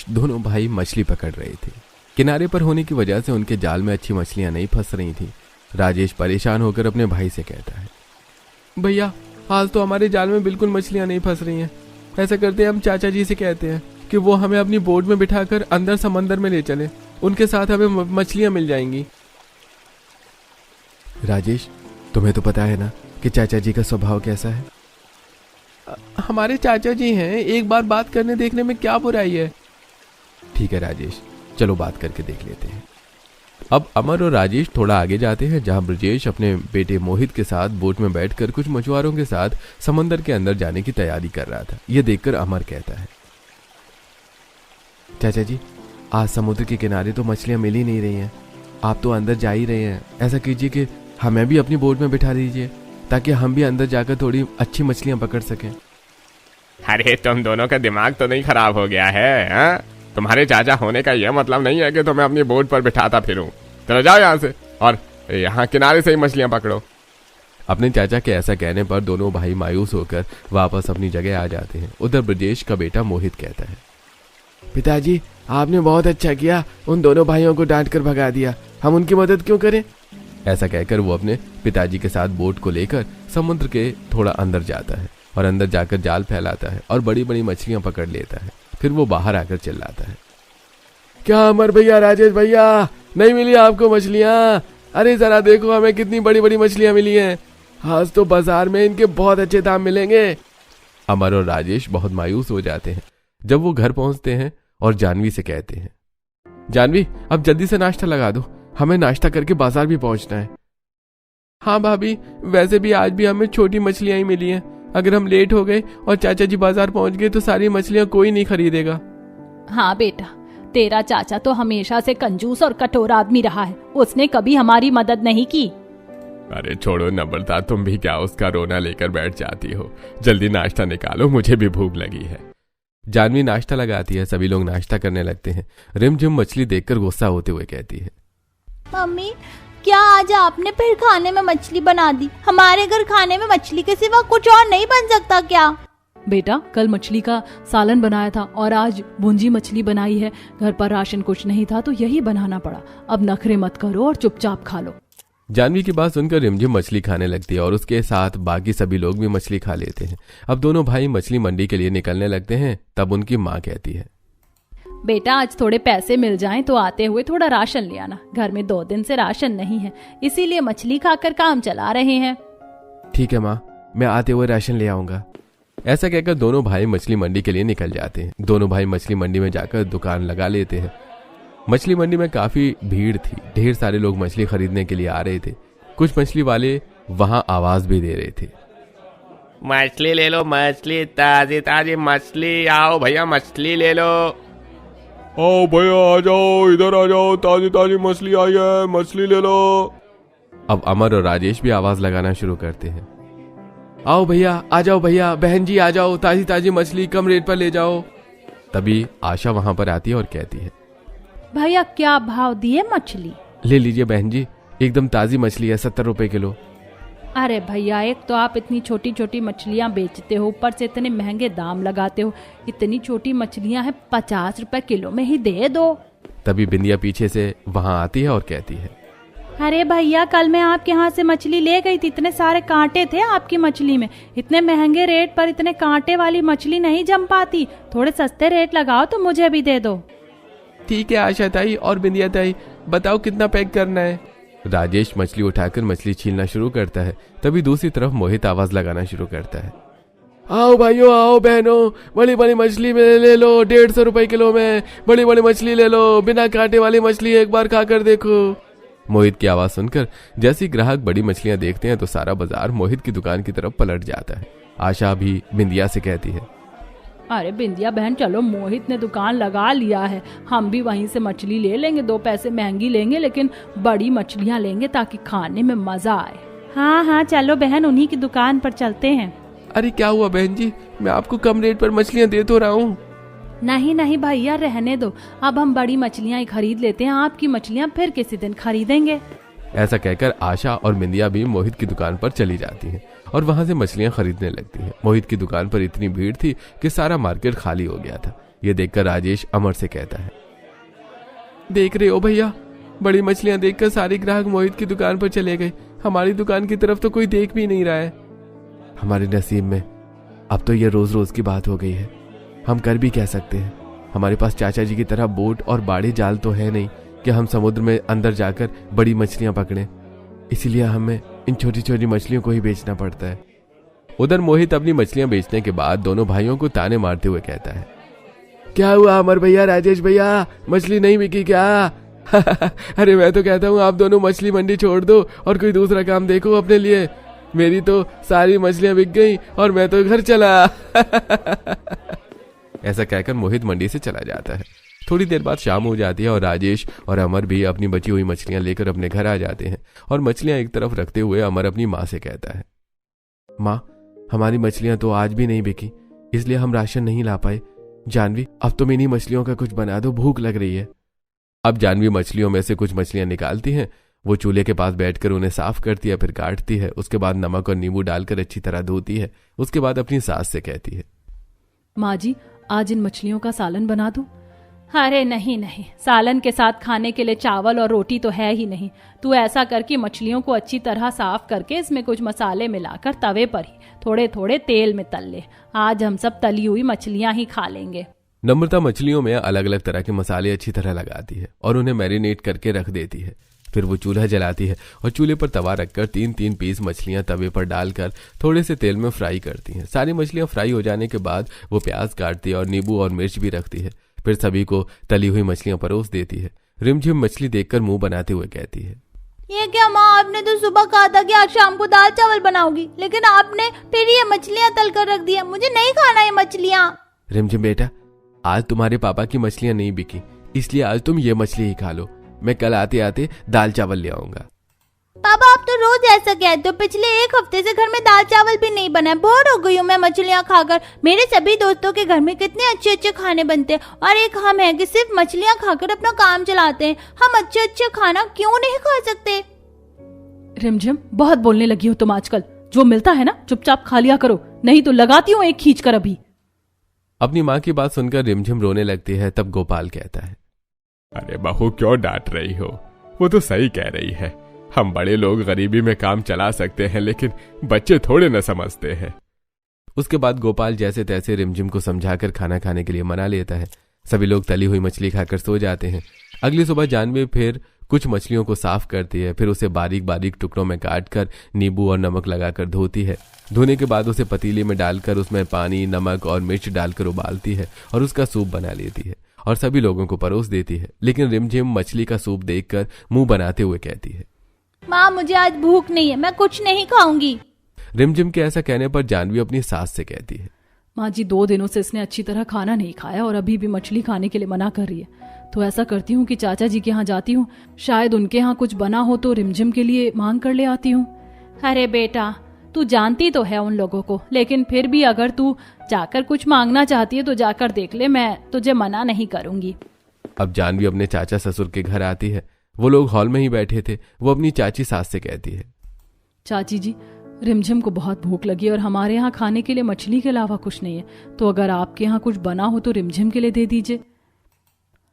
दोनों भाई मछली पकड़ रहे थे। किनारे पर होने की वजह से उनके जाल में अच्छी मछलियां नहीं फंस रही थी। राजेश परेशान होकर अपने भाई से कहता है, भैया आज तो हमारे जाल में बिल्कुल मछलियां नहीं फंस रही हैं। ऐसा करते हैं, हम चाचा जी से कहते हैं कि वो हमें अपनी बोट में बिठाकर अंदर समंदर में ले चले, उनके साथ हमें मछलियां मिल जाएंगी। राजेश, तुम्हें तो पता है ना कि चाचा जी का स्वभाव कैसा है। हमारे चाचा जी हैं, एक बार बात करने देखने में क्या बुराई है। ठीक है राजेश, चलो बात करके देख लेते हैं। अब अमर और राजेश थोड़ा आगे जाते हैं, जहां ब्रजेश अपने बेटे मोहित के साथ बोट में बैठकर कुछ मछुआरों के साथ समंदर के अंदर जाने की तैयारी कर रहा था। यह देखकर अमर कहता है, चाचा जी आज समुद्र के किनारे तो मछलियां मिल ही नहीं रही हैं, आप तो अंदर जा ही रहे हैं। ऐसा कीजिए कि हमें भी अपनी बोट में बिठा दीजिए ताकि हम भी अंदर जाकर थोड़ी अच्छी मछलियां पकड़ सकें। अरे तुम दोनों का दिमाग तो नहीं खराब हो गया है हा? तुम्हारे चाचा होने का यह मतलब नहीं है कि तुम्हें अपनी बोट पर बिठाता फिरूं। चलो जाओ यहाँ से और यहाँ किनारे से ही मछलियां पकड़ो। अपने चाचा के ऐसा कहने पर दोनों भाई मायूस होकर वापस अपनी जगह आ जाते हैं। उधर ब्रजेश का बेटा मोहित कहता है, पिताजी आपने बहुत अच्छा किया, उन दोनों भाइयों को डांट कर भगा दिया, हम उनकी मदद क्यों करें। ऐसा कहकर वो अपने पिताजी के साथ बोट को लेकर समुद्र के थोड़ा अंदर जाता है और अंदर जाकर जाल फैलाता है और बड़ी बड़ी मछलियां पकड़ लेता है। फिर वो बाहर आकर चिल्लाता है, क्या अमर भैया, राजेश भैया, नहीं मिली आपको मछलियां? अरे जरा देखो, हमें कितनी बड़ी बड़ी मछलियां मिली हैं। आज तो बाजार में इनके बहुत अच्छे दाम मिलेंगे। अमर और राजेश बहुत मायूस हो जाते हैं। जब वो घर पहुंचते हैं और जानवी से कहते हैं, जानवी अब जल्दी से नाश्ता लगा दो, हमें नाश्ता करके बाजार भी पहुंचना है। हाँ भाभी, वैसे भी आज भी हमें छोटी मछलियां ही मिली हैं। अगर हम लेट हो गए और चाचा जी बाजार पहुंच गए तो सारी मछलियां कोई नहीं खरीदेगा। हाँ बेटा, तेरा चाचा तो हमेशा से कंजूस और कठोर आदमी रहा है, उसने कभी हमारी मदद नहीं की। अरे छोड़ो नम्रता, तुम भी क्या उसका रोना लेकर बैठ जाती हो। जल्दी नाश्ता निकालो, मुझे भी भूख लगी है। जानवी नाश्ता लगाती है, सभी लोग नाश्ता करने लगते हैं। रिमझिम मछली देखकर गुस्सा होते हुए कहती है, मम्मी क्या आज आपने फिर खाने में मछली बना दी? हमारे घर खाने में मछली के सिवा कुछ और नहीं बन सकता क्या? बेटा कल मछली का सालन बनाया था और आज भुंजी मछली बनाई है। घर पर राशन कुछ नहीं था तो यही बनाना पड़ा। अब नखरे मत करो और चुपचाप खा लो। जानवी की बात सुनकर रिमझिम मछली खाने लगती है और उसके साथ बाकी सभी लोग भी मछली खा लेते हैं। अब दोनों भाई मछली मंडी के लिए निकलने लगते हैं। तब उनकी माँ कहती है, बेटा आज थोड़े पैसे मिल जाएं तो आते हुए थोड़ा राशन ले आना। घर में 2 दिन से राशन नहीं है, इसीलिए मछली खाकर काम चला रहे हैं। ठीक है माँ, मैं आते हुए राशन ले आऊंगा। ऐसा कहकर दोनों भाई मछली मंडी के लिए निकल जाते हैं। दोनों भाई मछली मंडी में जाकर दुकान लगा लेते हैं। मछली मंडी में काफी भीड़ थी, ढेर सारे लोग मछली खरीदने के लिए आ रहे थे। कुछ मछली वाले वहां आवाज भी दे रहे थे, मछली ले लो, मछली ताजी ताजी मछली, आओ भैया मछली ले लो। आओ भैया आ जाओ, इधर आ जाओ, ताजी ताजी मछली आई है, मछली ले लो। अब अमर और राजेश भी आवाज लगाना शुरू करते हैं, आओ भैया आ जाओ, भैया बहन जी आ जाओ, ताजी ताजी मछली कम रेट पर ले जाओ। तभी आशा वहां पर आती है और कहती है, भैया क्या भाव दिए मछली? ले लीजिए बहन जी, एकदम ताजी मछली है, 70 रुपए किलो। अरे भैया, एक तो आप इतनी छोटी छोटी मछलियाँ बेचते हो, ऊपर से इतने महंगे दाम लगाते हो। इतनी छोटी मछलियाँ हैं, 50 रुपए किलो में ही दे दो। तभी बिंदिया पीछे से वहां आती है और कहती है, अरे भैया कल मैं आपके यहाँ से मछली ले गई थी, इतने सारे कांटे थे आपकी मछली में। इतने महंगे रेट पर इतने कांटे वाली मछली नहीं जम पाती, थोड़े सस्ते रेट लगाओ तो मुझे भी दे दो। ठीक है आशा ताई और बिंदिया ताई, बताओ कितना पैक करना है। राजेश मछली उठाकर मछली छीलना शुरू करता है। तभी दूसरी तरफ मोहित आवाज लगाना शुरू करता है, आओ भाइयों आओ बहनों, बड़ी बड़ी मछली में ले लो, 150 रुपए किलो में बड़ी बड़ी मछली ले लो, बिना कांटे वाली मछली एक बार खाकर देखो। मोहित की आवाज सुनकर जैसे ग्राहक बड़ी मछलियां देखते हैं तो सारा बाजार मोहित की दुकान की तरफ पलट जाता है। आशा भी बिंदिया से कहती है, अरे बिंदिया बहन चलो, मोहित ने दुकान लगा लिया है, हम भी वहीं से मछली ले लेंगे। 2 पैसे महंगी लेंगे लेकिन बड़ी मछलियाँ लेंगे ताकि खाने में मजा आए। हाँ हाँ चलो बहन, उन्हीं की दुकान पर चलते हैं। अरे क्या हुआ बहन जी, मैं आपको कम रेट पर मछलियाँ दे तो रहा हूँ। नहीं नहीं भैया रहने दो, अब हम बड़ी मछलियाँ ही खरीद लेते हैं, आपकी मछलियाँ फिर किसी दिन खरीदेंगे। ऐसा कहकर आशा और बिंदिया भी मोहित की दुकान पर चली जाती हैं और वहां से मछलियां खरीदने लगती हैं। मोहित की दुकान पर इतनी भीड़ थी कि सारा मार्केट खाली हो गया था। ये देखकर राजेश अमर से कहता है, देख रहे हो भैया, बड़ी मछलियां देखकर सारे ग्राहक मोहित की दुकान पर चले गए। हमारी दुकान की तरफ तो कोई देख भी नहीं रहा है। हमारे नसीब में अब तो ये रोज रोज की बात हो गई है। हम कर भी कह सकते हैं। हमारे पास चाचा जी की तरह बोट और बाड़े जाल तो है नहीं कि हम समुद्र में अंदर जाकर बड़ी मछलियां पकड़ें। इसीलिए हमें इन छोटी छोटी मछलियों को ही बेचना पड़ता है। उधर मोहित अपनी मछलियां बेचने के बाद दोनों भाइयों को ताने मारते हुए कहता है, क्या हुआ अमर भैया, राजेश भैया, मछली नहीं बिकी क्या? अरे मैं तो कहता हूँ आप दोनों मछली मंडी छोड़ दो और कोई दूसरा काम देखो अपने लिए। मेरी तो सारी मछलियां बिक गई और मैं तो घर चला। ऐसा कहकर मोहित मंडी से चला जाता है। थोड़ी देर बाद शाम हो जाती है और राजेश और अमर भी अपनी बची हुई मछलियां लेकर अपने घर आ जाते हैं। और मछलियां एक तरफ रखते हुए अमर अपनी माँ से कहता है, माँ, हमारी मछलियां तो आज भी नहीं बिकी, इसलिए हम राशन नहीं ला पाए। जानवी, अब तुम इन्हीं मछलियों का कुछ बना दो, भूख लग रही है। अब जानवी मछलियों में से कुछ मछलियां निकालती हैं। वो चूल्हे के पास बैठकर उन्हें साफ करती है, फिर काटती है। उसके बाद नमक और नींबू डालकर अच्छी तरह धोती है। उसके बाद अपनी सास से कहती है, माँ जी, आज इन मछलियों का सालन बना दूं? अरे नहीं नहीं, सालन के साथ खाने के लिए चावल और रोटी तो है ही नहीं। तू ऐसा करके मछलियों को अच्छी तरह साफ करके इसमें कुछ मसाले मिलाकर तवे पर ही थोड़े थोड़े तेल में तल ले। आज हम सब तली हुई मछलियां ही खा लेंगे। नम्रता मछलियों में अलग अलग तरह के मसाले अच्छी तरह लगाती है और उन्हें मैरिनेट करके रख देती है। फिर वो चूल्हा जलाती है और चूल्हे पर तवा रखकर 3-3 पीस मछलियां तवे पर डालकर थोड़े से तेल में फ्राई करती हैं। सारी मछलियां फ्राई हो जाने के बाद वो प्याज काटती है और नींबू और मिर्च भी रखती है। फिर सभी को तली हुई मछलियां परोस देती है। रिमझिम मछली देखकर मुंह बनाते हुए कहती है, ये क्या माँ, आपने तो सुबह कहा था कि आज शाम को दाल चावल बनाओगी, लेकिन आपने फिर ये मछलियाँ तल कर रख दिया। मुझे नहीं खाना ये मछलियाँ। रिमझिम बेटा, आज तुम्हारे पापा की मछलियां नहीं बिकी, इसलिए आज तुम ये मछली ही खा लो। मैं कल आते आते दाल चावल ले आऊंगा। पापा, आप तो रोज ऐसा कहते हो। पिछले 1 हफ्ते से घर में दाल चावल भी नहीं बना है। बोर हो गई हूँ मैं मछलियाँ खाकर। मेरे सभी दोस्तों के घर में कितने अच्छे अच्छे खाने बनते हैं और एक हम हैं कि सिर्फ मछलियाँ खाकर अपना काम चलाते हैं। हम अच्छे अच्छे खाना क्यों नहीं खा सकते? रिमझिम, बहुत बोलने लगी हो तुम आजकल। जो मिलता है ना चुपचाप खा लिया करो, नहीं तो लगाती हूँ एक खींच कर अभी। अपनी माँ की बात सुनकर रिमझिम रोने लगती है। तब गोपाल कहता है, अरे बहू, क्यों डांट रही हो? वो तो सही कह रही है। हम बड़े लोग गरीबी में काम चला सकते हैं, लेकिन बच्चे थोड़े न समझते हैं। उसके बाद गोपाल जैसे तैसे रिमझिम को समझाकर खाना खाने के लिए मना लेता है। सभी लोग तली हुई मछली खाकर सो जाते हैं। अगली सुबह जानवी फिर कुछ मछलियों को साफ करती है। फिर उसे बारीक बारीक टुकड़ों में काटकर नींबू और नमक लगाकर धोती है। धोने के बाद उसे पतीले में डालकर उसमें पानी, नमक और मिर्च डालकर उबालती है और उसका सूप बना लेती है और सभी लोगों को परोस देती है। लेकिन रिमझिम मछली का सूप देखकर मुंह बनाते हुए कहती है, माँ, मुझे आज भूख नहीं है, मैं कुछ नहीं खाऊंगी। रिमझिम के ऐसा कहने पर जानवी अपनी सास से कहती है, माँ जी, 2 दिनों से इसने अच्छी तरह खाना नहीं खाया और अभी भी मछली खाने के लिए मना कर रही है। तो ऐसा करती हूँ कि चाचा जी के यहाँ जाती हूँ, शायद उनके यहाँ कुछ बना हो तो रिमझिम के लिए मांग कर ले आती हूँ। अरे बेटा, तू जानती तो है उन लोगों को, लेकिन फिर भी अगर तू जाकर कुछ मांगना चाहती है तो जाकर देख ले, मैं तुझे मना नहीं करूंगी। अब जानवी अपने चाचा ससुर के घर आती है। वो लोग हॉल में ही बैठे थे। वो अपनी चाची सास से कहती है, चाची जी, रिमझिम को बहुत भूख लगी और हमारे यहाँ खाने के लिए मछली के अलावा कुछ नहीं है, तो अगर आपके यहाँ कुछ बना हो तो रिमझिम के लिए दे दीजिए।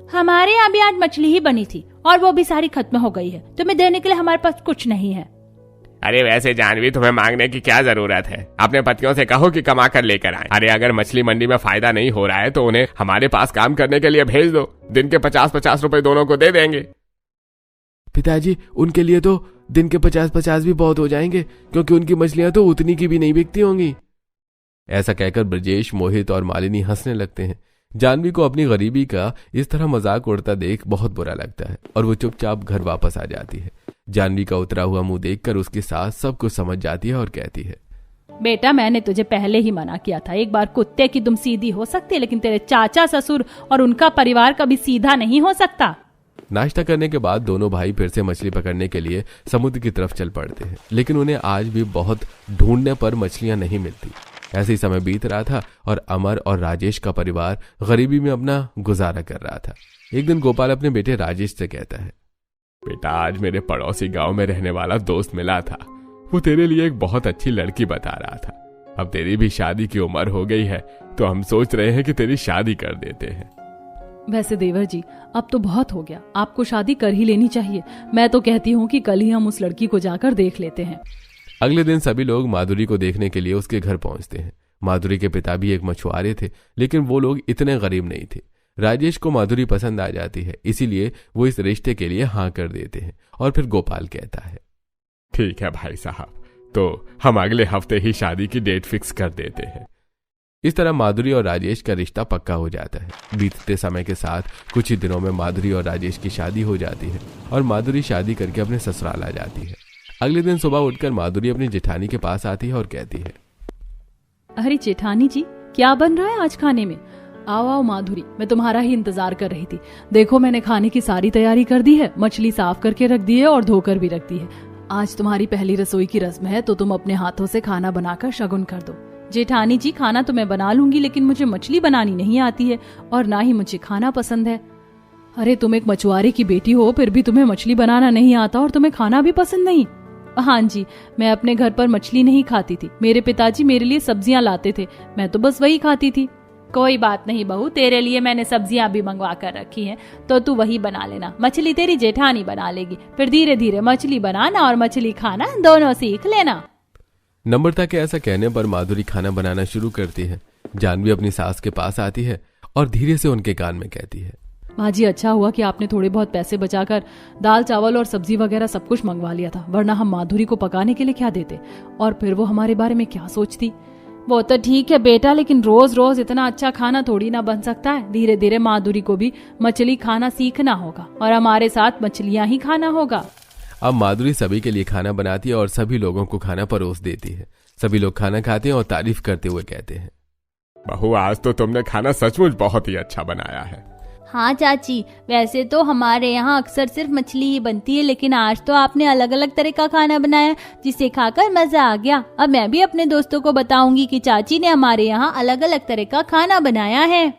हमारे यहाँ भी आज मछली ही बनी थी और वो भी सारी खत्म हो गई है। तुम्हें देने के लिए हमारे पास कुछ नहीं है। अरे वैसे जानवी, तुम्हें मांगने की क्या जरूरत है? अपने पतियों से कहो कि कमा कर लेकर आए। अरे अगर मछली मंडी में फायदा नहीं हो रहा है तो उन्हें हमारे पास काम करने के लिए भेज दो। दिन के 50-50 रुपए दोनों को दे देंगे। पिताजी, उनके लिए तो दिन के 50-50 भी बहुत हो जाएंगे, क्योंकि उनकी मछलियां तो उतनी की भी नहीं बिकती होंगी। ऐसा कहकर ब्रजेश, मोहित और मालिनी हंसने लगते हैं। जानवी को अपनी गरीबी का इस तरह मजाक उड़ता देख बहुत बुरा लगता है और वो चुपचाप घर वापस आ जाती है। जानवी का उतरा हुआ मुंह देखकर उसकी सास सब कुछ समझ जाती है और कहती है, बेटा, मैंने तुझे पहले ही मना किया था। एक बार कुत्ते की तुम सीधी हो सकती है, लेकिन तेरे चाचा ससुर और उनका परिवार कभी सीधा नहीं हो सकता। नाश्ता करने के बाद दोनों भाई फिर से मछली पकड़ने के लिए समुद्र की तरफ चल पड़ते हैं, लेकिन उन्हें आज भी बहुत ढूंढने पर मछलियां नहीं मिलती। ऐसे ही समय बीत रहा था और अमर और राजेश का परिवार गरीबी में अपना गुजारा कर रहा था। एक दिन गोपाल अपने बेटे राजेश से कहता है, बेटा, आज मेरे पड़ोसी गांव में रहने वाला दोस्त मिला था। वो तेरे लिए एक बहुत अच्छी लड़की बता रहा था। अब तेरी भी शादी की उम्र हो गई है, तो हम सोच रहे हैं कि तेरी शादी कर देते हैं। वैसे देवर जी, अब तो बहुत हो गया, आपको शादी कर ही लेनी चाहिए। मैं तो कहती हूँ कि कल ही हम उस लड़की को जाकर देख लेते हैं। अगले दिन सभी लोग माधुरी को देखने के लिए उसके घर पहुंचते हैं। माधुरी के पिता भी एक मछुआरे थे, लेकिन वो लोग इतने गरीब नहीं थे। राजेश को माधुरी पसंद आ जाती है, इसीलिए वो इस रिश्ते के लिए हाँ कर देते हैं। और फिर गोपाल कहता है, ठीक है भाई साहब, तो हम अगले हफ्ते ही शादी की डेट फिक्स कर देते हैं। इस तरह माधुरी और राजेश का रिश्ता पक्का हो जाता है। बीतते समय के साथ कुछ ही दिनों में माधुरी और राजेश की शादी हो जाती है और माधुरी शादी करके अपने ससुराल आ जाती है। अगले दिन सुबह उठकर माधुरी अपनी जेठानी के पास आती है और कहती है, अरे जेठानी जी, क्या बन रहा है आज खाने में? आओ आओ माधुरी, मैं तुम्हारा ही इंतजार कर रही थी। देखो मैंने खाने की सारी तैयारी कर दी है, मछली साफ करके रख दी है और धोकर भी रख दी है। आज तुम्हारी पहली रसोई की रस्म है, तो तुम अपने हाथों से खाना बनाकर शगुन कर दो। जेठानी जी, खाना तो मैं बना लूंगी, लेकिन मुझे मछली बनानी नहीं आती है और ना ही मुझे खाना पसंद है। अरे तुम एक मछुआरे की बेटी हो, फिर भी तुम्हें मछली बनाना नहीं आता और तुम्हें खाना भी पसंद नहीं? हाँ जी, मैं अपने घर पर मछली नहीं खाती थी। मेरे पिताजी मेरे लिए सब्जियां लाते थे, मैं तो बस वही खाती थी। कोई बात नहीं बहू, तेरे लिए मैंने सब्जियां भी मंगवा कर रखी हैं, तो तू वही बना लेना। मछली तेरी जेठानी बना लेगी, फिर धीरे धीरे मछली बनाना और मछली खाना दोनों सीख लेना। नम्रता के ऐसा कहने पर माधुरी खाना बनाना शुरू करती है। जानवी अपनी सास के पास आती है और धीरे से उनके कान में कहती है, माँ जी, अच्छा हुआ कि आपने थोड़े बहुत पैसे बचाकर दाल चावल और सब्जी वगैरह सब कुछ मंगवा लिया था, वरना हम माधुरी को पकाने के लिए क्या देते और फिर वो हमारे बारे में क्या सोचती। वो तो ठीक है बेटा, लेकिन रोज रोज इतना अच्छा खाना थोड़ी ना बन सकता है। धीरे धीरे माधुरी को भी मछली खाना सीखना होगा और हमारे साथ मछलियां ही खाना होगा। अब माधुरी सभी के लिए खाना बनाती है और सभी लोगों को खाना परोस देती है। सभी लोग खाना खाते हैं और तारीफ करते हुए कहते हैं, बहू, आज तो तुमने खाना सचमुच बहुत ही अच्छा बनाया है। हाँ चाची, वैसे तो हमारे यहाँ अक्सर सिर्फ मछली ही बनती है, लेकिन आज तो आपने अलग अलग तरह का खाना बनाया जिसे खाकर मजा आ गया। अब मैं भी अपने दोस्तों को बताऊंगी कि चाची ने हमारे यहाँ अलग अलग तरह का खाना बनाया है।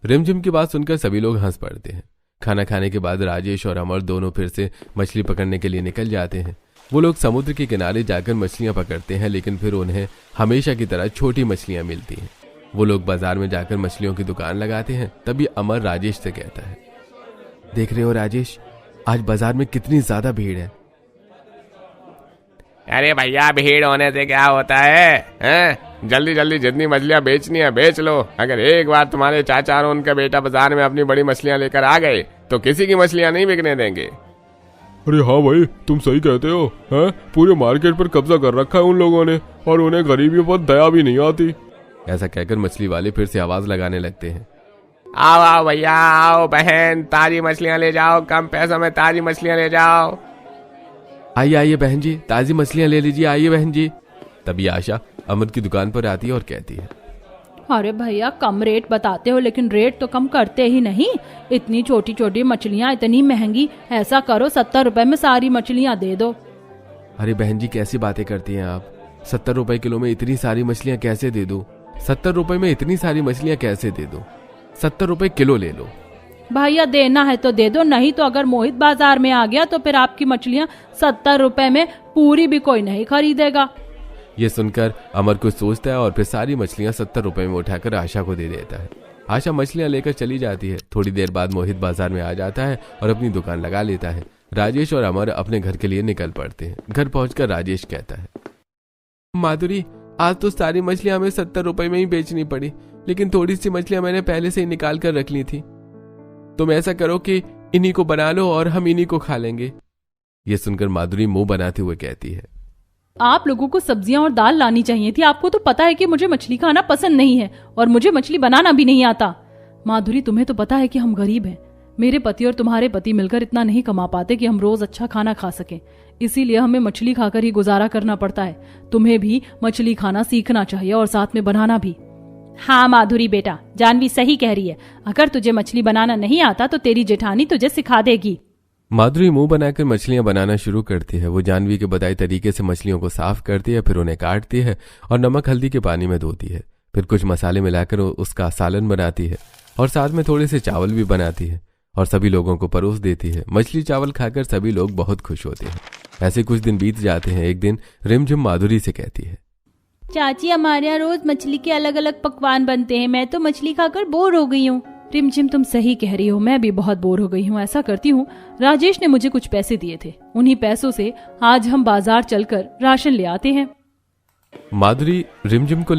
रिमझिम की बात सुनकर सभी लोग हंस पड़ते हैं। खाना खाने के बाद राजेश और अमर दोनों फिर से मछली पकड़ने के लिए निकल जाते हैं। वो लोग समुद्र के किनारे जाकर मछलियां पकड़ते हैं, लेकिन फिर उन्हें हमेशा की तरह छोटी मछलियां मिलती हैं। वो लोग बाजार में जाकर मछलियों की दुकान लगाते हैं। तभी अमर राजेश से कहता है, देख रहे हो राजेश, आज बाजार में कितनी ज्यादा भीड़ है। अरे भैया, भीड़ होने से क्या होता है? जल्दी जल्दी जितनी मछलियां बेचनी है बेच लो। अगर एक बार तुम्हारे चाचा और उनका बेटा बाजार में अपनी बड़ी मछलियां लेकर आ गए तो किसी की मछलियां नहीं बिकने देंगे। अरे हाँ भाई, तुम सही कहते हो। हैं, पूरे मार्केट पर कब्जा कर रखा है उन लोगों ने और उन्हें गरीबियों पर दया भी नहीं आती। ऐसा कहकर मछली वाले फिर से आवाज लगाने लगते हैं, आओ आओ भैया, आओ बहन, ताजी मछलियां ले जाओ, कम पैसों में ताजी मछलियां ले जाओ। आइए आइए बहन जी, ताजी मछलियां ले लीजिए, आइए बहन जी। तभी आशा अमर की दुकान पर आती है और कहती है, अरे भैया, कम रेट बताते हो लेकिन रेट तो कम करते ही नहीं। इतनी छोटी छोटी मछलियाँ इतनी महंगी, ऐसा करो 70 रुपए में सारी मछलियाँ दे दो। अरे बहन जी, कैसी बातें करती हैं आप? 70 रुपए किलो में इतनी सारी मछलियां कैसे दे दूं? 70 रुपए में इतनी सारी मछलियां कैसे दे दूं? 70 रुपए किलो ले लो। भैया, देना है तो दे दो, नहीं तो अगर मोहित बाजार में आ गया तो फिर आपकी मछलियाँ 70 रुपए में पूरी भी कोई नहीं खरीदेगा। ये सुनकर अमर कुछ सोचता है और फिर सारी मछलियां 70 रुपए में उठाकर आशा को दे देता है। आशा मछलियां लेकर चली जाती है। थोड़ी देर बाद मोहित बाजार में आ जाता है और अपनी दुकान लगा लेता है। राजेश और अमर अपने घर के लिए निकल पड़ते हैं। घर पहुंचकर राजेश कहता है, माधुरी, आज तो सारी मछलियां हमें 70 रुपए में ही बेचनी पड़ी, लेकिन थोड़ी सी मछलियां मैंने पहले से ही निकाल कर रख ली थी। तुम ऐसा करो कि इन्हीं को बना लो और हम इन्हीं को खा लेंगे। ये सुनकर माधुरी मुंह बनाते हुए कहती है, आप लोगों को सब्जियां और दाल लानी चाहिए थी। आपको तो पता है कि मुझे मछली खाना पसंद नहीं है और मुझे मछली बनाना भी नहीं आता। माधुरी, तुम्हें तो पता है कि हम गरीब हैं। मेरे पति और तुम्हारे पति मिलकर इतना नहीं कमा पाते कि हम रोज अच्छा खाना खा सकें, इसीलिए हमें मछली खाकर ही गुजारा करना पड़ता है। तुम्हें भी मछली खाना सीखना चाहिए और साथ में बनाना भी। हाँ माधुरी बेटा, जानवी सही कह रही है। अगर तुझे मछली बनाना नहीं आता तो तेरी जेठानी तुझे सिखा देगी। माधुरी मुंह बनाकर मछलियां बनाना शुरू करती है। वो जानवी के बताए तरीके से मछलियों को साफ करती है, फिर उन्हें काटती है और नमक हल्दी के पानी में धोती है। फिर कुछ मसाले मिलाकर उसका सालन बनाती है और साथ में थोड़े से चावल भी बनाती है और सभी लोगों को परोस देती है। मछली चावल खाकर सभी लोग बहुत खुश होते हैं। ऐसे कुछ दिन बीत जाते हैं। एक दिन रिमझिम माधुरी से कहती है, चाची हमारे यहाँ रोज मछली के अलग अलग पकवान बनते हैं, मैं तो मछली खाकर बोर हो गई हूँ। रिमझिम तुम सही कह रही हो, मैं भी बहुत बोर हो गई हूँ। ऐसा करती हूँ, राजेश ने मुझे कुछ पैसे दिए थे, उन्हीं पैसों से आज हम बाजार चलकर राशन ले आते हैं। माधुरी रिमझिम को